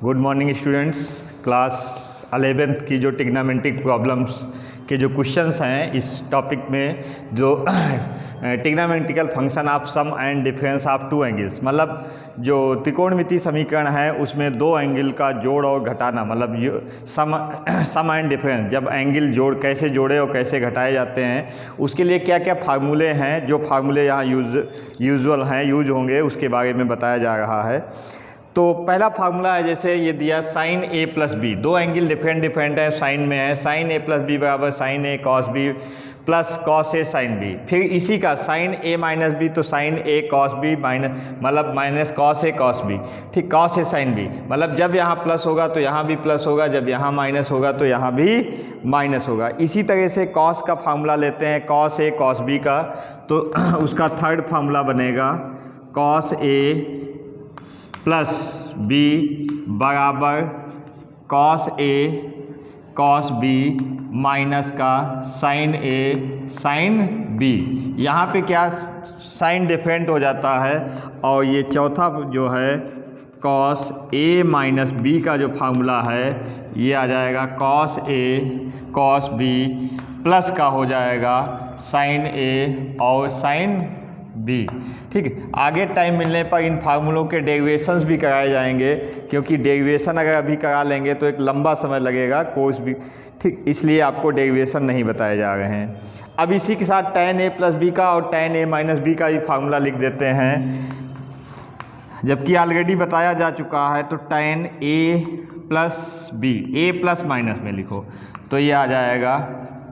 Good morning students. Class 11th की जो trigonometric problems के जो क्वेश्चंस हैं इस टॉपिक में, जो trigonometrical function of sum and difference of two angles, मतलब जो त्रिकोणमितीय समीकरण है उसमें दो एंगल का जोड़ और घटाना, मतलब सम एंड डिफरेंस, जब एंगल जोड़ कैसे जोड़े और कैसे घटाए जाते हैं उसके लिए क्या क्या फार्मूले हैं, जो फार्मूले यहाँ यूजुअल हैं, यूज होंगे, उसके बारे में बताया जा रहा है। तो पहला फार्मूला है, जैसे ये दिया साइन ए प्लस बी, दो एंगल डिफरेंट है, साइन में है, साइन ए प्लस बी बराबर sign A cos B plus cos A sine B. फिर इसी का साइन ए माइनस बी, तो साइन ए कॉस बी मतलब minus cos A cos B, ठीक, कॉस ए साइन बी, मतलब जब यहाँ प्लस होगा तो यहाँ भी प्लस होगा, जब यहाँ माइनस होगा तो यहाँ भी माइनस होगा। इसी तरह से कॉस का फार्मूला लेते हैं, कॉस ए कॉस बी का, तो उसका थर्ड फार्मूला बनेगा कॉस ए प्लस बी बराबर cos A cos B minus का साइन ए साइन बी। यहाँ पे क्या साइन डिफरेंट हो जाता है, और ये चौथा जो है कॉस ए माइनस बी का जो फार्मूला है ये आ जाएगा cos A cos B plus का हो जाएगा साइन ए और साइन बी। ठीक है, आगे टाइम मिलने पर इन फार्मूलों के डेरिवेशंस भी कराए जाएंगे, क्योंकि डेरिवेशन अगर अभी करा लेंगे तो एक लंबा समय लगेगा कोर्स भी, ठीक, इसलिए आपको डेरिवेशन नहीं बताए जा रहे हैं। अब इसी के साथ tan a प्लस बी का और tan a माइनस बी का भी फार्मूला लिख देते हैं, जबकि ऑलरेडी बताया जा चुका है। तो tan a plus B, a plus minus में लिखो तो ये आ जाएगा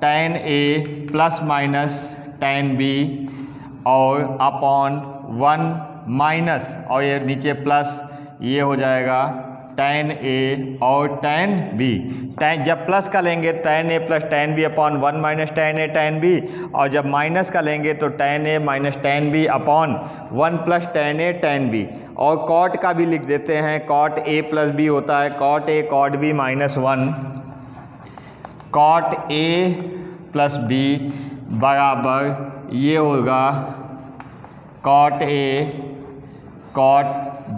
tan a plus minus tan b और अपॉन 1 माइनस, और ये नीचे प्लस, ये हो जाएगा tan a और tan b। जब प्लस का लेंगे tan a plus tan b upon 1 minus tan a tan b, और जब माइनस का लेंगे तो tan a minus tan b upon 1 plus tan a tan b। और कॉट का भी लिख देते हैं, कॉट a प्लस b होता है cot a cot b minus 1, cot a plus b बराबर ये होगा cot A cot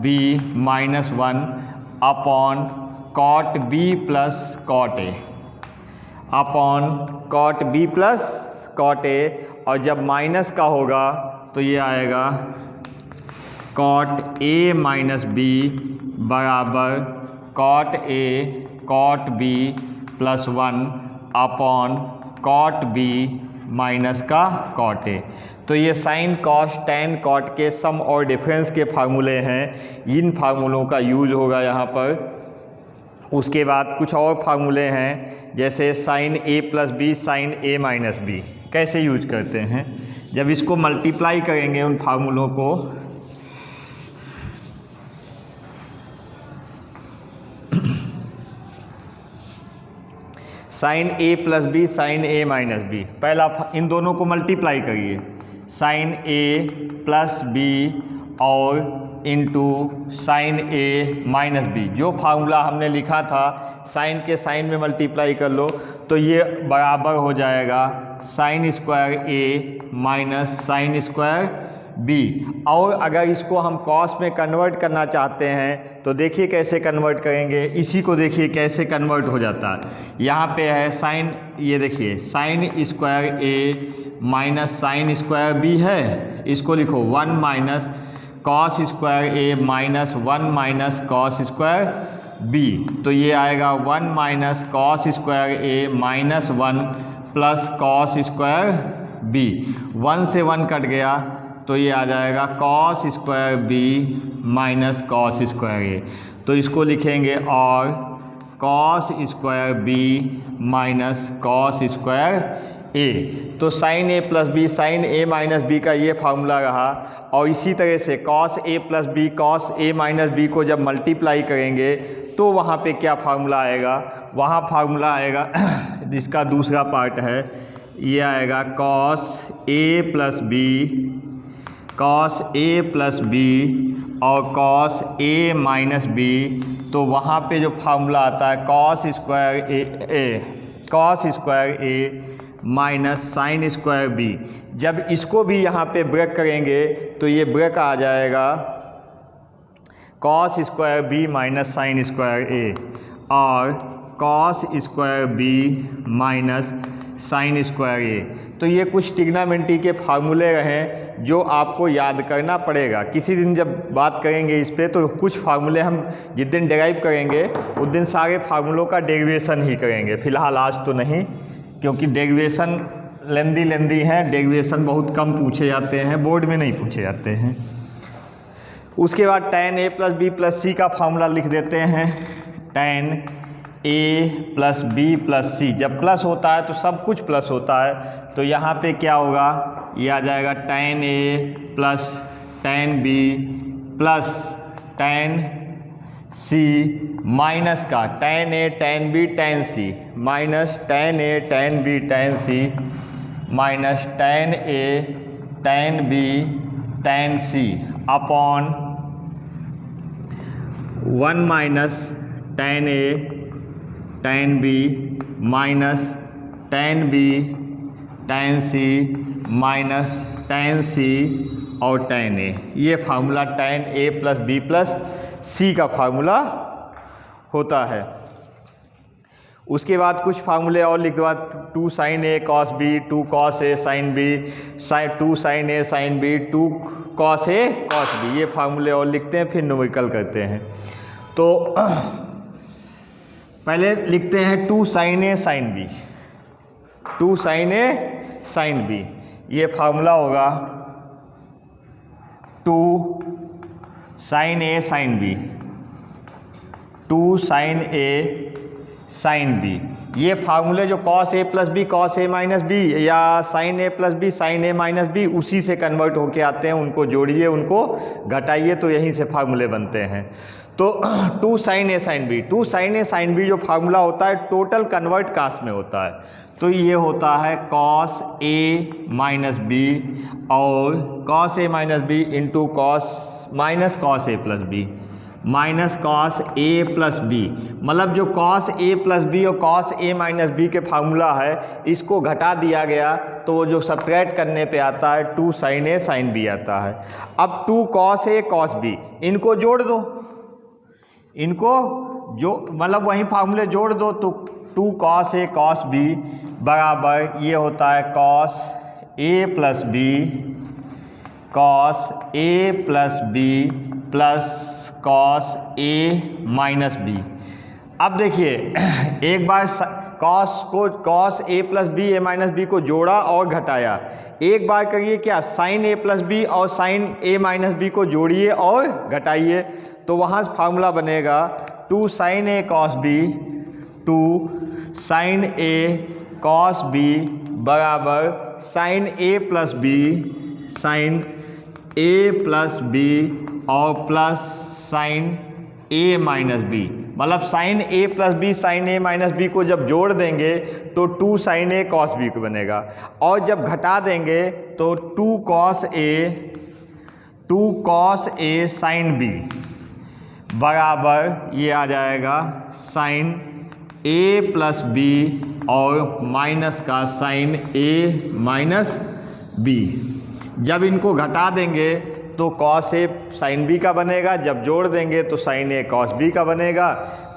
B minus 1 upon cot B plus cot A upon cot B plus cot A, और जब माइनस का होगा तो ये आएगा कॉट ए माइनस बी बराबर cot A cot B plus 1 upon cot B minus का cot A. तो ये साइन कॉस टैन कॉट के सम और डिफरेंस के फार्मूले हैं, इन फार्मूलों का यूज होगा यहाँ पर। उसके बाद कुछ और फार्मूले हैं, जैसे sign A plus B sine A minus B, कैसे यूज करते हैं, जब इसको मल्टीप्लाई करेंगे उन फार्मूलों को, sign A plus B sine A minus B, पहला इन दोनों को मल्टीप्लाई करिए, साइन ए प्लस बी और into sign A minus B. जो फार्मूला हमने लिखा था साइन के साइन में मल्टीप्लाई कर लो तो ये बराबर हो जाएगा sign square A minus sine square B. और अगर इसको हम कॉस में कन्वर्ट करना चाहते हैं तो देखिए कैसे कन्वर्ट करेंगे, इसी को देखिए कैसे कन्वर्ट हो जाता है। यहाँ पे है साइन, ये देखिए sine square A minus sine square B है, इसको लिखो 1 minus cos square A minus 1 minus cos square B. तो ये आएगा 1 minus cos square A minus 1 plus cos square B, 1 से 1 कट गया तो ये आ जाएगा cos square B minus cos square A. तो इसको लिखेंगे और cos square B minus cos square A. तो sine A plus B sine A minus B का ये फार्मूला रहा। और इसी तरह से cos A plus B cos A minus B को जब मल्टीप्लाई करेंगे तो वहाँ पे क्या फार्मूला आएगा, वहाँ फार्मूला आएगा जिसका दूसरा पार्ट है, ये आएगा cos A plus B cos A plus B और कॉस ए माइनस बी। तो वहाँ पे जो फार्मूला आता है cos square A minus sine square B. जब इसको भी यहाँ पे ब्रेक करेंगे तो ये ब्रेक आ जाएगा cos square B minus sine square A और cos square B minus sine square A. तो ये कुछ ट्रिग्नोमेट्री के फार्मूले हैं जो आपको याद करना पड़ेगा। किसी दिन जब बात करेंगे इस पे तो कुछ फार्मूले हम जिस दिन डेराइव करेंगे उस दिन सारे फार्मूलों का डेरिवेशन ही करेंगे। फिलहाल आज तो नहीं, क्योंकि डेरिवेशन लेंदी हैं, डेरिवेशन बहुत कम पूछे जाते हैं, बोर्ड में नहीं पूछे जाते हैं। उसके बाद tan a plus B plus C का फार्मूला लिख देते हैं। tan a plus B plus C, जब प्लस होता है तो सब कुछ प्लस होता है, तो यहाँ पे क्या होगा, ये आ जाएगा tan a plus tan b plus tan c minus का tan a tan b tan c minus tan a tan b tan c minus tan a tan b tan c upon 1 minus tan a tan b minus tan b tan c minus tan c और tan a। ये formula tan a plus b plus c का formula होता है। उसके बाद कुछ फार्मूले और लिख दो, 2 sin a cos b, 2 cos a sin b, 2 sin a sin b, 2 cos a cos b। ये फार्मूले और लिखते हैं, फिर न्यूमेरिकल करते हैं। तो पहले लिखते हैं 2 sin a sin b, 2 sin a sin b। ये फार्मूला होगा 2 sin a sin b, 2 sin a sin b। ये फार्मूले जो cos a plus B cos a minus B या sin a plus B sin a minus B उसी से convert होके आते हैं, उनको जोड़िए, उनको घटाइए, तो यहीं से फार्मूले बनते हैं। तो 2 sin a sin b, 2 sin a sin b जो फार्मूला होता है टोटल कन्वर्ट कास में होता है, तो ये होता है cos a माइनस बी और cos a minus B into minus cos a plus B minus cos a plus B. मतलब जो cos a प्लस बी और cos a माइनस बी के फार्मूला है, इसको घटा दिया गया तो वो जो सब्ट्रैक्ट करने पे आता है 2 sin a sin b आता है। अब 2 cos a cos b इनको जोड़ दो, इनको जो मतलब वही फार्मूले जोड़ दो, तो 2 cos a cos b बराबर ये होता है cos a plus b cos a plus b plus cos a minus b। अब देखिए एक बार cos a plus B a minus B को जोड़ा और घटाया, एक बार करिए क्या sin a प्लस बी और sin a माइनस बी को जोड़िए और घटाइए, तो वहाँ फार्मूला बनेगा 2 sin a cos b 2 sin a cos b बराबर sin a plus b sin a plus b और plus sin a minus b। मतलब sin a plus b sin a minus b को जब जोड़ देंगे तो 2 sin a cos b को बनेगा, और जब घटा देंगे तो 2 cos a sin b बराबर ये आ जाएगा sin a प्लस b और माइनस का sin a माइनस b। जब इनको घटा देंगे तो cos a sin b का बनेगा, जब जोड़ देंगे तो sin a cos b का बनेगा।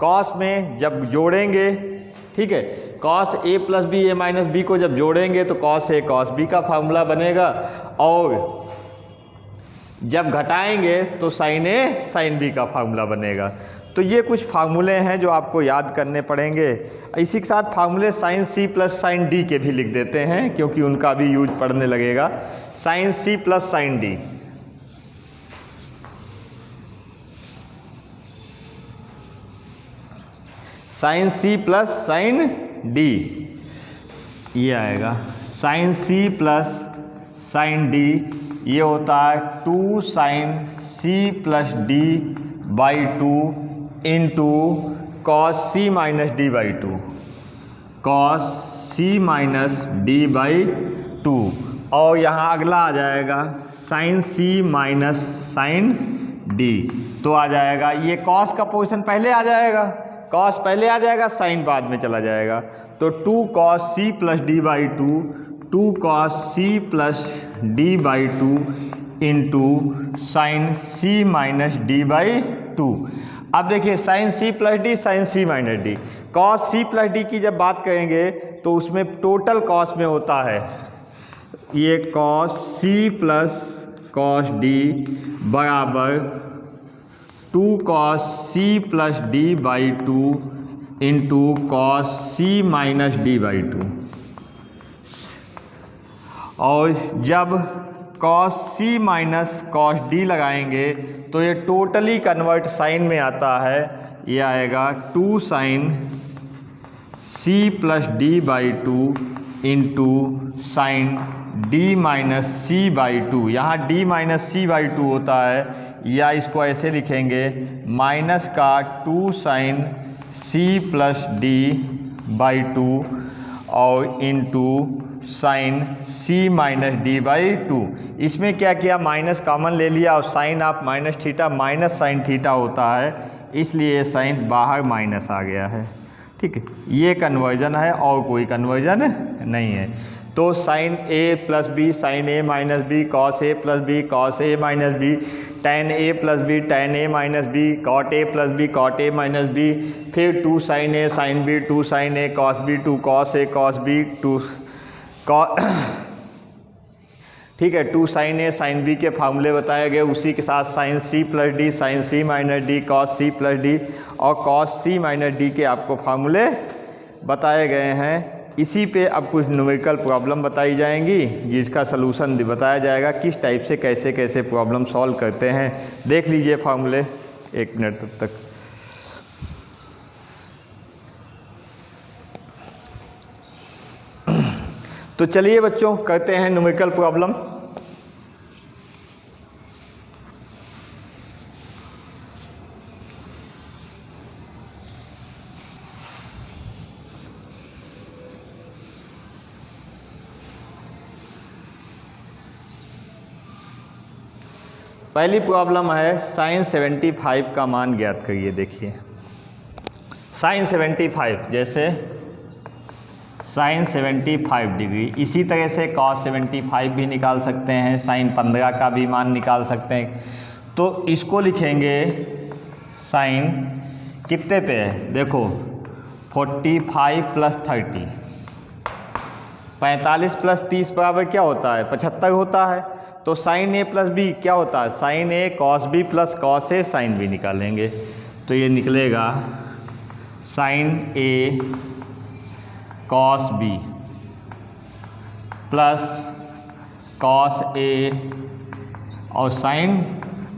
cos में जब जोड़ेंगे, ठीक है, cos a plus B a minus b को जब जोड़ेंगे तो cos a cos b का फार्मूला बनेगा, और जब घटाएंगे तो sin a sin b का फार्मूला बनेगा। तो ये कुछ फार्मूले हैं जो आपको याद करने पड़ेंगे। इसी के साथ फार्मूले sin c plus sin d के भी लिख देते हैं, क्योंकि उनका भी यूज पढ़ने लगेगा। sin c plus sin d, sin c plus sin d, ये आएगा sin c plus sin d, ये होता है 2 sin c plus d by 2 into cos c minus d by 2 cos c minus d by 2, और यहाँ अगला आ जाएगा sin c minus sin d। तो आ जाएगा ये cos का पोजीशन पहले आ जाएगा, cos पहले आ जाएगा, sin बाद में चला जाएगा, तो 2 cos c plus d by 2 2 cos c plus d by 2 into sin c minus d by 2। अब देखिए sine C plus D, sine C minus D. Cos C plus D की जब बात करेंगे तो उसमें टोटल कॉस में होता है ये cos C plus cos D बराबर 2 cos C plus D by 2 into cos C minus D by 2। और जब cos C minus cos D लगाएंगे तो ये टोटली कन्वर्ट साइन में आता है, ये आएगा 2 sine C plus D by 2 into sine D minus C by 2। यहाँ डी माइनस सी बाई 2 होता है, या इसको ऐसे लिखेंगे माइनस का 2 sine C plus D by 2 और into sine C minus D by 2। इसमें क्या किया, माइनस कॉमन ले लिया और sine of minus theta minus sine theta होता है, इसलिए साइन बाहर माइनस आ गया है। ठीक है, ये कन्वर्जन है और कोई कन्वर्जन नहीं है। तो sine A plus B sine A minus B, cos A plus B cos A minus B, tan A plus B tan A minus B, cot A plus B cot A minus B, फिर 2 sine A sine B 2 sine A cos B 2 cos A cos B 2 ठीक है 2 sine A sine B के फार्मूले बताए गए, उसी के साथ sine C plus D sine C minus D cos C plus D और कॉस सी माइनस डी के आपको फार्मूले बताए गए हैं। इसी पे अब कुछ न्यूमेरिकल प्रॉब्लम बताई जाएंगी जिसका सलूशन बताया जाएगा, किस टाइप से कैसे कैसे प्रॉब्लम सॉल्व करते हैं। देख लीजिए फार्मूले, 1 मिनट तक। तो चलिए बच्चों करते हैं न्यूमेरिकल प्रॉब्लम। पहली प्रॉब्लम है साइन 75 का मान ज्ञात करिए। देखिए साइन 75, जैसे साइन 75 डिग्री, इसी तरह से कॉस 75 भी निकाल सकते हैं, साइन 15 का भी मान निकाल सकते हैं। तो इसको लिखेंगे साइन कितने पे है, देखो 45 प्लस 30, 45 प्लस 30 बराबर क्या होता है 75 होता है। तो साइन ए प्लस बी क्या होता है, sign A cos B plus cos A sine B निकालेंगे। तो ये निकलेगा sign A cos B plus cos A और साइन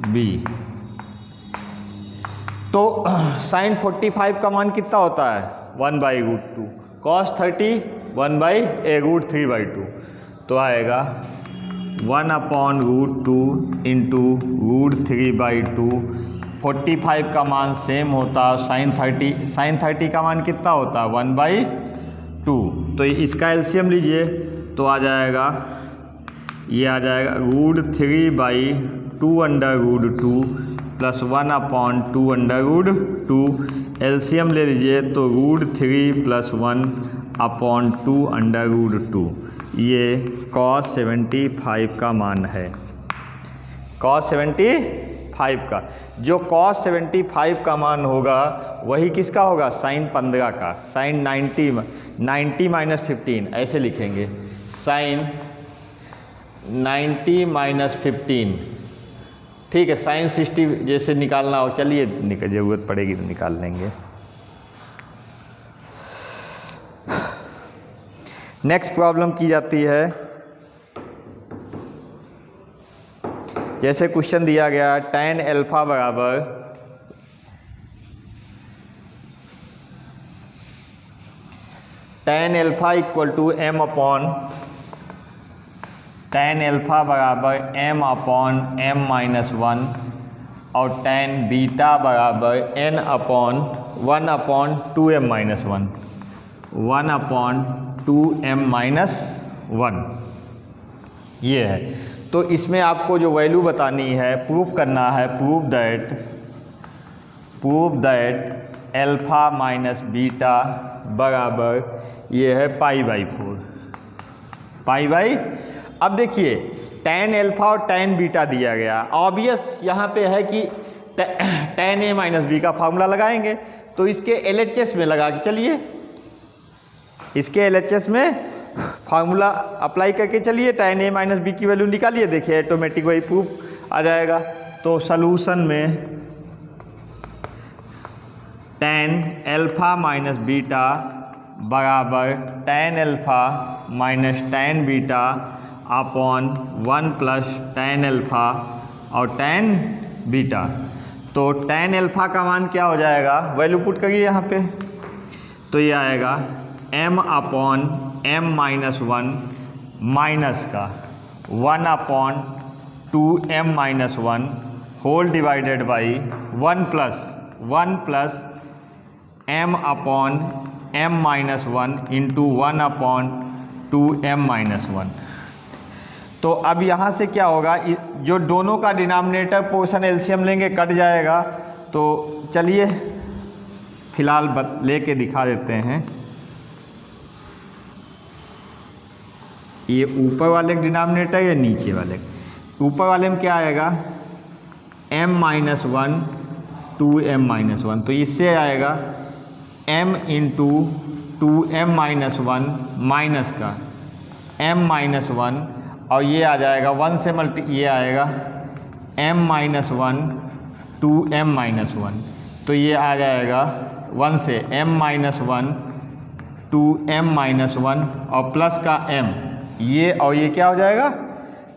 बी। तो साइन 45 का मान कितना होता है 1/√2, कॉस 30 1/√3/2, तो आएगा 1/√2 इंटू √3/2। 45 का मान सेम होता है, साइन 30 का मान कितना होता है 1/2। तो इसका एलसीएम लीजिए तो आ जाएगा, ये आ जाएगा √3/2 प्लस 1/2 एलसीएम ले लीजिए तो √3 प्लस 1/2 ये cos 75 का मान है। cos 75 का, जो cos 75 का मान होगा वही किसका होगा साइन 15 का, साइन 90 माइनस 15 ऐसे लिखेंगे, साइन 90 माइनस 15। ठीक है, साइन 60 जैसे निकालना हो, चलिए ज़रूरत पड़ेगी तो निकाल लेंगे। नेक्स्ट प्रॉब्लम की जाती है, जैसे क्वेश्चन दिया गया tan अल्फा बराबर tan alpha equal to m upon tan alpha बराबर m/m-1 और tan बीटा बराबर n/1/2m-1 1/2m-1 ये है। तो इसमें आपको जो वैल्यू बतानी है, प्रूफ करना है, proof that alpha minus beta बराबर ये है π/4 अब देखिए tan अल्फा और tan बीटा दिया गया, ऑब्वियस यहाँ पे है कि tan a माइनस बी का फार्मूला लगाएंगे। तो इसके LHS में लगा के चलिए, इसके LHS में फार्मूला अप्लाई करके चलिए, tan a माइनस बी की वैल्यू निकालिए, देखिए ऑटोमेटिक वही प्रूफ आ जाएगा। तो सॉल्यूशन में tan अल्फा माइनस बीटा बराबर tan alpha minus tan beta upon 1 plus tan alpha और tan बीटा। तो tan अल्फा का मान क्या हो जाएगा, वैल्यू पुट करिए यहाँ पे, तो ये आएगा m upon m minus 1 minus का 1 upon 2m minus 1 whole divided by 1 plus m upon m minus 1 into 1 upon 2m minus 1। तो अब यहाँ से क्या होगा, जो दोनों का डिनोमिनेटर पोर्शन एलसीएम लेंगे कट जाएगा। तो चलिए फिलहाल लेके दिखा देते हैं। ये ऊपर वाले डिनोमिनेटर या नीचे वाले, ऊपर वाले में क्या आएगा m माइनस 1 2m माइनस 1, तो इससे आएगा m into 2m minus 1 minus का m माइनस 1 और ये आ जाएगा 1 से ये आएगा m माइनस 1 2m माइनस 1, तो ये आ जाएगा 1 से m माइनस 1 2m माइनस 1 और प्लस का m, ये और ये क्या हो जाएगा,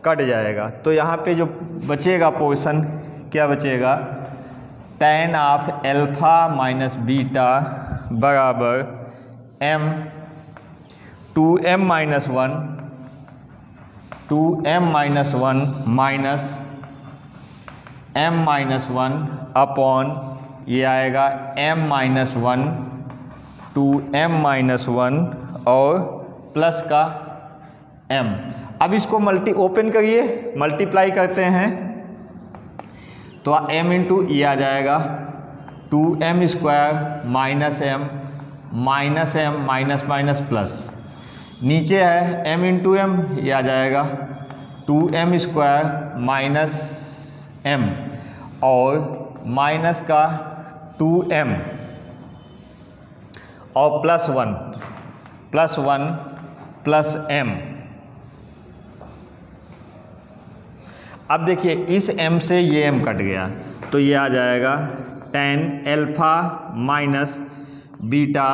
कट जाएगा। तो यहाँ पे जो बचेगा पोर्शन क्या बचेगा, tan of alpha minus beta बराबर m 2m minus 1 2m minus 1 minus m minus 1 upon ये आएगा m माइनस 1 2m माइनस 1 और प्लस का m। अब इसको ओपन करिए, मल्टीप्लाई करते हैं तो m इंटू ये आ जाएगा 2m square minus m minus minus plus, नीचे है m इंटू m, ये आ जाएगा 2m स्क्वायर माइनस m और माइनस का 2m और प्लस 1 प्लस m। अब देखिए इस m से ये m कट गया, तो ये आ जाएगा tan अल्फा माइनस बीटा,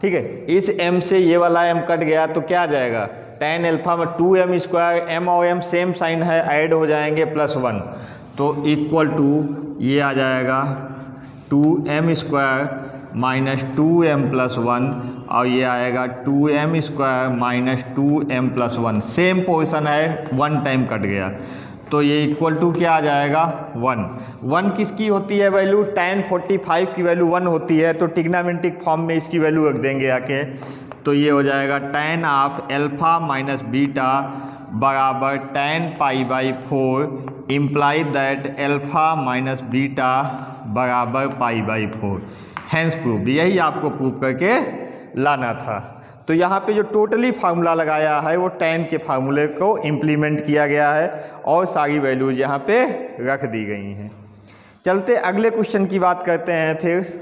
ठीक है। इस m से ये वाला m कट गया तो क्या आ जाएगा, tan अल्फा में 2m स्क्वायर, m और m सेम साइन है, ऐड हो जाएंगे प्लस 1, तो इक्वल टू ये आ जाएगा 2m square minus 2m plus 1 और ये आएगा 2m square minus 2m plus 1, same portion है, 1 टाइम कट गया, तो ये इक्वल टू क्या आ जाएगा 1 किसकी होती है वैल्यू, tan 45 की वैल्यू 1 होती है, तो ट्रिग्नोमेट्रिक फॉर्म में इसकी वैल्यू रख देंगे आके, तो ये हो जाएगा tan of alpha minus beta बराबर tan pi by 4 imply that alpha minus beta बराबर पाई बाई 4, हैंस प्रूव। यही आपको प्रूव करके लाना था। तो यहाँ पे जो टोटली फार्मूला लगाया है वो tan के फार्मूले को इम्प्लीमेंट किया गया है और सारी वैल्यूज यहाँ पे रख दी गई हैं। चलते अगले क्वेश्चन की बात करते हैं फिर।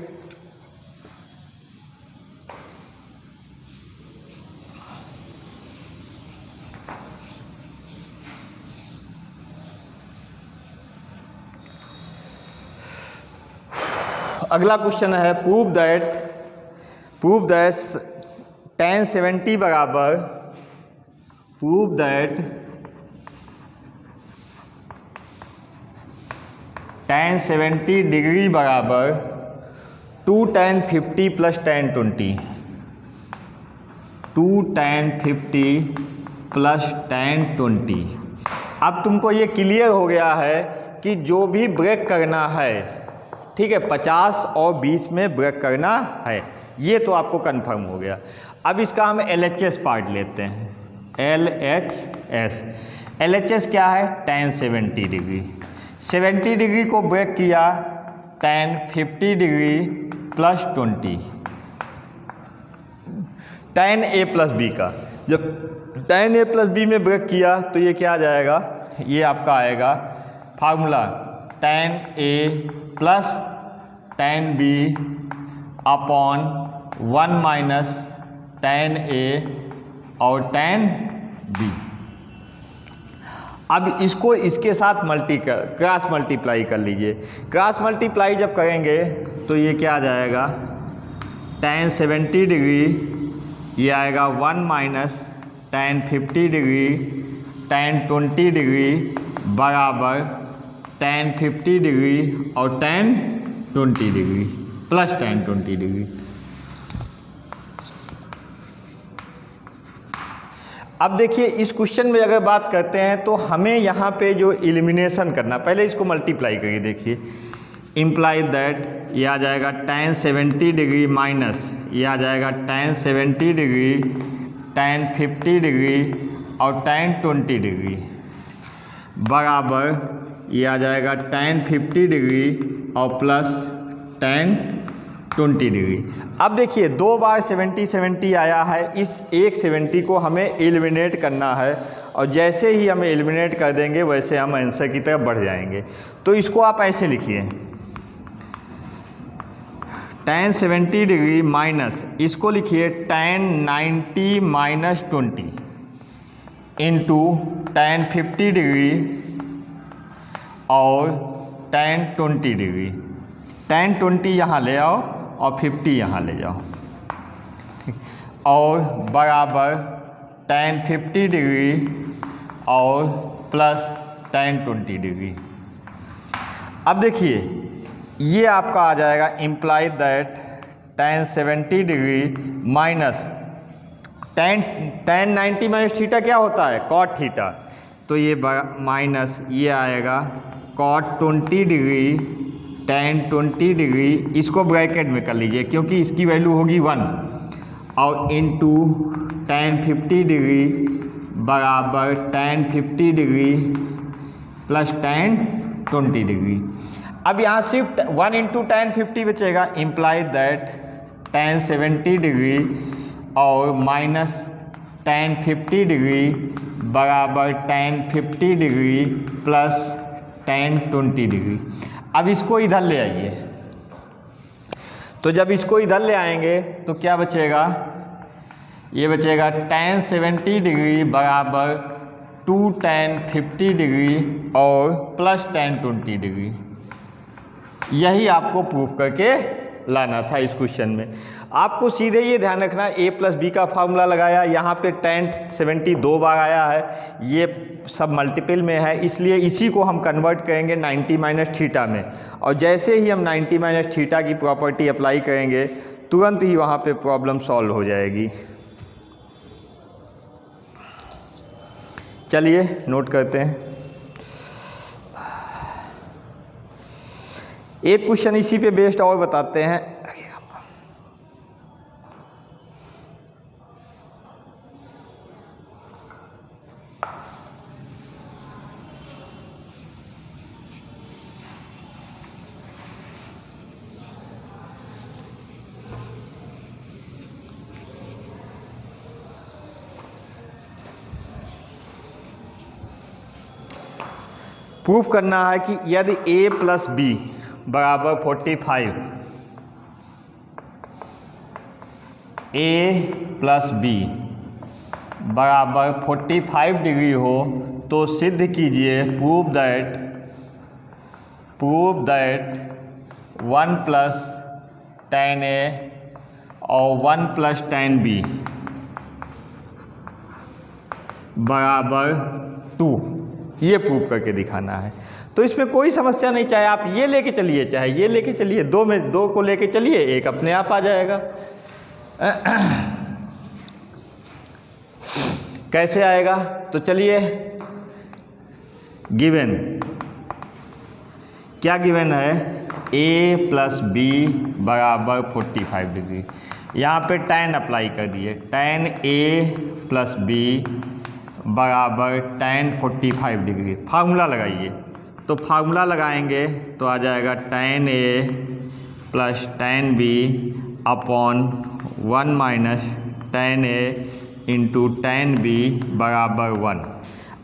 अगला क्वेश्चन है प्रूव दैट tan 70 बराबर प्रूव दैट tan 70 डिग्री बराबर 2 tan 50 plus tan 20, 2 tan 50 plus tan 20। अब तुमको ये क्लियर हो गया है कि जो भी ब्रेक करना है, ठीक है, 50 और 20 में ब्रेक करना है, ये तो आपको कंफर्म हो गया। अब इसका हम LHS पार्ट लेते हैं, LHS क्या है, tan 70 डिग्री, 70 डिग्री को ब्रेक किया tan 50 degree plus 20, tan A plus B का, जब tan A प्लस B में ब्रेक किया तो ये क्या आ जाएगा, ये आपका आएगा formula tan A plus tan b upon 1 minus tan a और tan b। अब इसको इसके साथ क्रॉस मल्टीप्लाई कर लीजिए। क्रॉस मल्टीप्लाई जब करेंगे तो ये क्या आ जाएगा, tan 70 डिग्री ये आएगा 1 minus tan 50 degree tan 20 degree बराबर tan 50 डिग्री और tan 20 degree plus tan 20 degree. अब देखिए इस क्वेश्चन में अगर बात करते हैं तो हमें यहाँ पे जो एलिमिनेशन करना, पहले इसको मल्टीप्लाई करिए। देखिए इम्प्लाई दैट ये आ जाएगा tan 70 डिग्री माइनस ये आ जाएगा tan 70 डिग्री tan 50 डिग्री और tan 20 डिग्री बराबर ये आ जाएगा tan 50 डिग्री और प्लस tan 20 डिग्री। अब देखिए 2 बार 70 70 आया है, इस एक 70 को हमें एलिमिनेट करना है और जैसे ही हम एलिमिनेट कर देंगे वैसे हम आंसर की तरफ बढ़ जाएंगे। तो इसको आप ऐसे लिखिए tan 70 डिग्री माइनस इसको लिखिए tan 90 minus 20 into tan 50 degree और tan 20 डिग्री। tan 20 यहाँ ले आओ और 50 यहाँ ले जाओ और बराबर tan 50 डिग्री और प्लस tan 20 डिग्री। अब देखिए ये आपका आ जाएगा imply that tan 70 degree minus tan 90 minus theta क्या होता है, cot थीटा, तो ये माइनस ये आएगा cot 20 डिग्री tan 20 डिग्री, इसको ब्रैकेट में कर लीजिए क्योंकि इसकी वैल्यू होगी 1 और इनटू tan 50 डिग्री बराबर tan 50 degree plus tan 20 degree. अब यहाँ सिर्फ 1 इंटू tan 50 बचेगा, इम्प्लाई दैट tan 70 डिग्री और माइनस tan 50 डिग्री बराबर tan 50 degree plus tan 20 degree. अब इसको इधर ले आइए, तो जब इसको इधर ले आएंगे तो क्या बचेगा, ये बचेगा tan 70 डिग्री बराबर 2 tan 50 डिग्री और प्लस tan 20 डिग्री। यही आपको प्रूफ करके लाना था इस क्वेश्चन में। आपको सीधे ये ध्यान रखना a प्लस बी का फार्मूला लगाया, यहाँ पे tan 70 2 बार आया है, ये सब मल्टीपल में है इसलिए इसी को हम कन्वर्ट करेंगे 90 माइनस थीटा में और जैसे ही हम 90 माइनस थीटा की प्रॉपर्टी अप्लाई करेंगे तुरंत ही वहाँ पे प्रॉब्लम सॉल्व हो जाएगी। चलिए नोट करते हैं। एक क्वेश्चन इसी पे बेस्ड और बताते हैं। प्रूफ करना है कि यदि a प्लस बी बराबर 45, a प्लस बी बराबर 45 डिग्री हो तो सिद्ध कीजिए prove that 1 plus tan a और 1 प्लस tan b बराबर 2, ये प्रूव करके दिखाना है। तो इसमें कोई समस्या नहीं, चाहे आप ये लेके चलिए चाहे ये लेके चलिए, दो में दो को लेके चलिए, एक अपने आप आ जाएगा। कैसे आएगा, तो चलिए गिवन क्या गिवन है, a प्लस बी बराबर 45 डिग्री। यहाँ पे tan अप्लाई कर दिए, tan a प्लस बी बराबर tan 45 डिग्री। फार्मूला लगाइए, तो फार्मूला लगाएंगे तो आ जाएगा tan a plus tan b upon 1 minus tan a into tan b बराबर 1।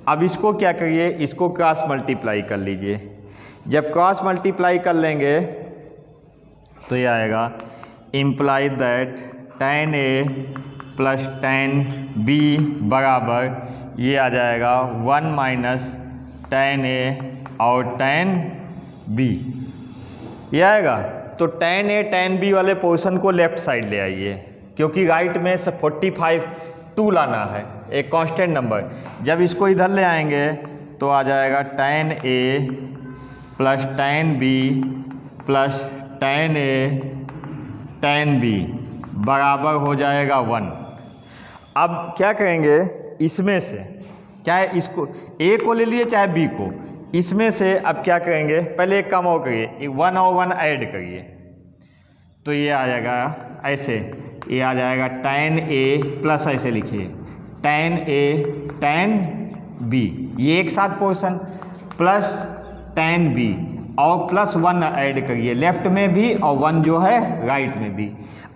अब इसको क्या करिए, इसको क्रॉस मल्टीप्लाई कर लीजिए। जब क्रॉस मल्टीप्लाई कर लेंगे तो ये आएगा imply that tan A plus tan B बराबर ये आ जाएगा 1 माइनस tan A और tan B, ये आएगा। तो tan A tan B वाले पोर्शन को लेफ्ट साइड ले आइए, क्योंकि राइट में से 45 2 लाना है, एक कांस्टेंट नंबर। जब इसको इधर ले आएंगे तो आ जाएगा tan A plus tan B plus tan A tan B बराबर हो जाएगा 1। अब क्या करेंगे, इसमें से चाहे इसको A को ले लिए चाहे B को, इसमें से अब क्या करेंगे, पहले एक काम और करिए, 1 और 1 ऐड करिए, तो ये आ जाएगा ऐसे, ये आ जाएगा tan A प्लस ऐसे लिखिए tan A tan B, ये एक साथ पोर्शन प्लस tan B और प्लस 1 ऐड करिए लेफ्ट में भी और 1 जो है राइट में भी।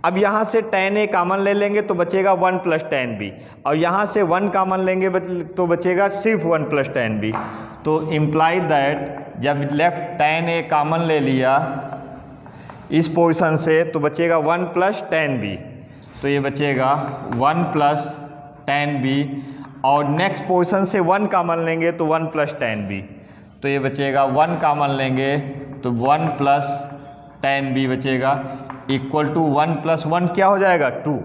अब यहाँ से tan A कॉमन ले लेंगे तो बचेगा 1 प्लस tan B, और यहाँ से 1 कॉमन लेंगे तो बचेगा सिर्फ 1 प्लस tan B। तो इम्प्लाई दैट जब लेफ्ट tan A कॉमन ले लिया इस पोर्शन से तो बचेगा 1 प्लस tan B, तो ये बचेगा 1 प्लस tan B, और नेक्स्ट पोर्शन से 1 कॉमन लेंगे तो 1 प्लस tan B, तो ये बचेगा 1 कॉमन लेंगे तो 1 प्लस tan B बचेगा, इक्वल टू 1 प्लस 1 क्या हो जाएगा 2।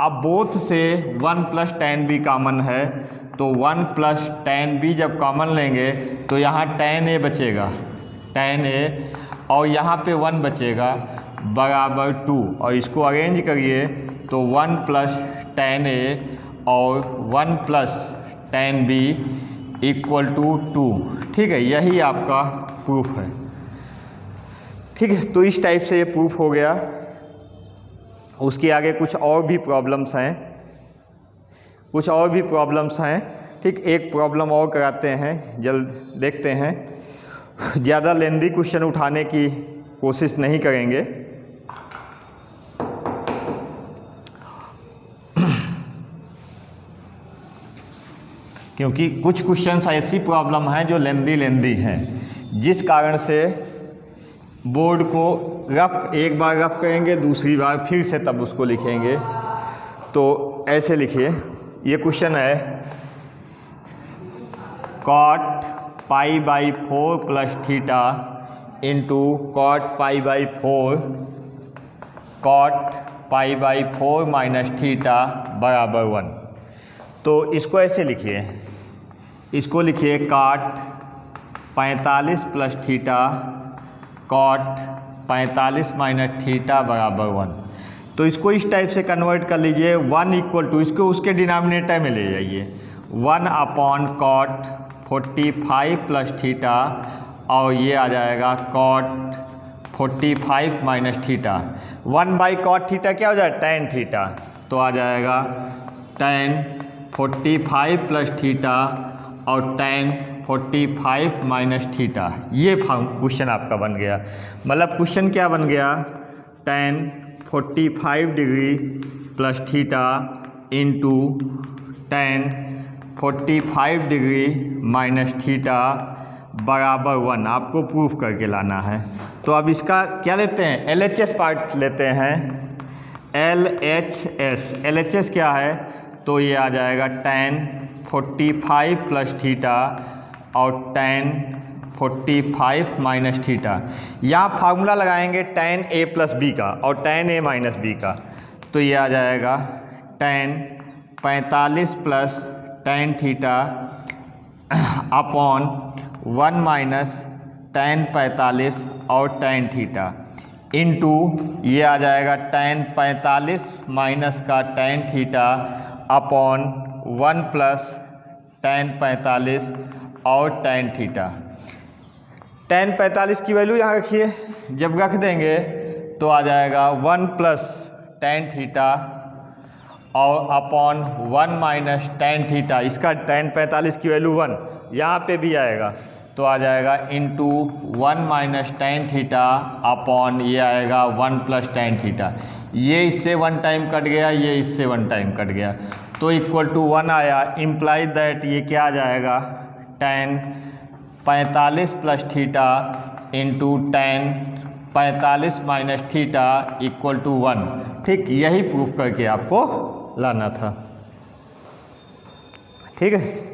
अब बोथ से 1 प्लस tan B कॉमन है, तो 1 प्लस tan B जब कॉमन लेंगे तो यहाँ tan A बचेगा tan A, और यहाँ पे 1 बचेगा बराबर 2, और इसको अरेंज करिए तो 1 प्लस tan A और 1 plus tan B equal to 2। ठीक है, यही आपका प्रूफ है। ठीक है, तो इस टाइप से ये प्रूफ हो गया। उसके आगे कुछ और भी प्रॉब्लम्स हैं, ठीक, एक प्रॉब्लम और कराते हैं, जल्द देखते हैं, ज़्यादा लेंदी क्वेश्चन उठाने की कोशिश नहीं करेंगे। क्योंकि कुछ क्वेश्चंस ऐसी प्रॉब्लम हैं जो लेंदी हैं, जिस कारण से बोर्ड को एक बार रफ करेंगे, दूसरी बार फिर से तब उसको लिखेंगे। तो ऐसे लिखिए, ये क्वेश्चन है cot pi by 4 plus theta into cot pi by 4 cot pi by 4 minus theta बराबर 1। तो इसको ऐसे लिखिए, इसको लिखिए cot 45 plus theta cot 45 minus theta बराबर 1। तो इसको इस टाइप से कन्वर्ट कर लीजिए, 1 इक्वल टू, इसको उसके डिनोमिनेटर में ले जाइए, 1 अपॉन cot 45 प्लस थीटा, और ये आ जाएगा cot 45 minus theta, 1 by cot theta क्या हो जाएगा tan थीटा, तो आ जाएगा tan 45 प्लस थीटा और tan 45 माइनस थीटा। ये क्वेश्चन आपका बन गया। मतलब क्वेश्चन क्या बन गया, tan 45 degree plus theta into tan 45 degree minus theta बराबर 1 आपको प्रूफ करके लाना है। तो अब इसका क्या लेते हैं, LHS पार्ट लेते हैं, LHS क्या है, तो ये आ जाएगा tan 45 प्लस थीटा और tan 45 माइनस थीटा। यहाँ फार्मूला लगाएंगे tan A प्लस B का और tan A माइनस B का, तो ये आ जाएगा tan 45 plus tan theta upon 1 minus tan 45 और tan थीटा इंटू ये आ जाएगा tan 45 माइनस का tan theta upon 1 plus tan 45 और tan थीटा। tan 45 की वैल्यू यहाँ रखिए, जब रख देंगे तो आ जाएगा 1 प्लस tan थीटा और अपॉन 1 माइनस tan थीटा, इसका tan 45 की वैल्यू 1 यहाँ पे भी आएगा, तो आ जाएगा into 1 minus tan theta upon ये आएगा 1 प्लस tan थीटा। ये इससे 1 टाइम कट गया, ये इससे 1 टाइम कट गया, तो इक्वल टू 1 आया। इम्प्लाई दैट ये क्या आ जाएगा, tan 45 plus theta into tan 45 minus theta equal to 1। ठीक, यही प्रूफ करके आपको लाना था। ठीक है।